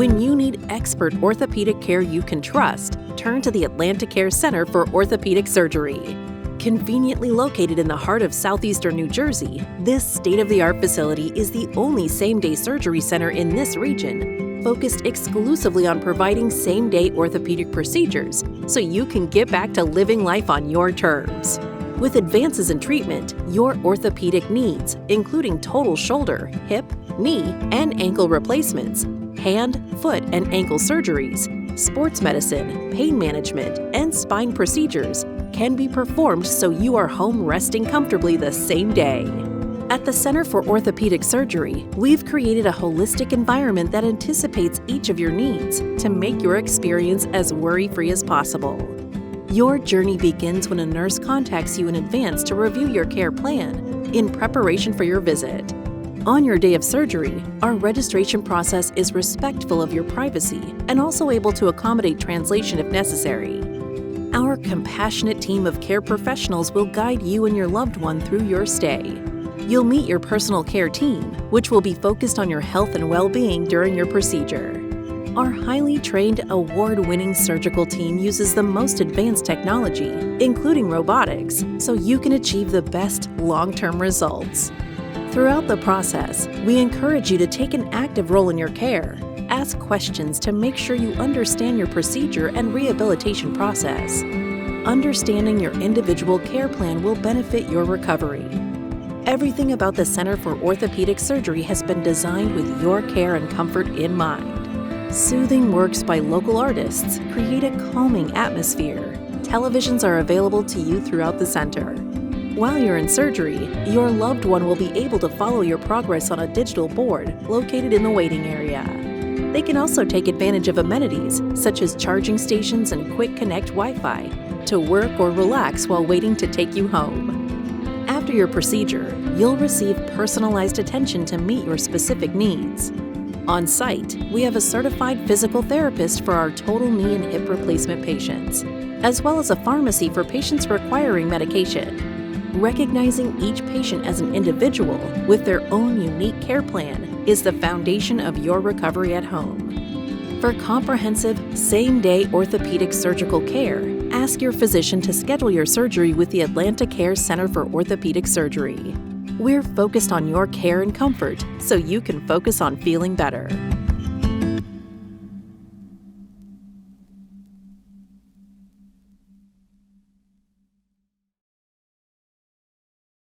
When you need expert orthopedic care you can trust, turn to the AtlantiCare Center for Orthopedic Surgery. Conveniently located in the heart of southeastern New Jersey, this state-of-the-art facility is the only same-day surgery center in this region, focused exclusively on providing same-day orthopedic procedures so you can get back to living life on your terms. With advances in treatment, your orthopedic needs, including total shoulder, hip, knee, and ankle replacements, hand, foot, and ankle surgeries, sports medicine, pain management, and spine procedures, can be performed so you are home resting comfortably the same day. At the Center for Orthopedic Surgery, we've created a holistic environment that anticipates each of your needs to make your experience as worry-free as possible. Your journey begins when a nurse contacts you in advance to review your care plan in preparation for your visit. On your day of surgery, our registration process is respectful of your privacy and also able to accommodate translation if necessary. Our compassionate team of care professionals will guide you and your loved one through your stay. You'll meet your personal care team, which will be focused on your health and well-being during your procedure. Our highly trained, award-winning surgical team uses the most advanced technology, including robotics, so you can achieve the best long-term results. Throughout the process, we encourage you to take an active role in your care. Ask questions to make sure you understand your procedure and rehabilitation process. Understanding your individual care plan will benefit your recovery. Everything about the Center for Orthopedic Surgery has been designed with your care and comfort in mind. Soothing works by local artists create a calming atmosphere. Televisions are available to you throughout the center. While you're in surgery, your loved one will be able to follow your progress on a digital board located in the waiting area. They can also take advantage of amenities such as charging stations and quick connect Wi-Fi to work or relax while waiting to take you home. After your procedure, you'll receive personalized attention to meet your specific needs. On site, we have a certified physical therapist for our total knee and hip replacement patients, as well as a pharmacy for patients requiring medication. Recognizing each patient as an individual with their own unique care plan is the foundation of your recovery at home. For comprehensive, same-day orthopedic surgical care, ask your physician to schedule your surgery with the AtlantiCare Center for Orthopedic Surgery. We're focused on your care and comfort so you can focus on feeling better.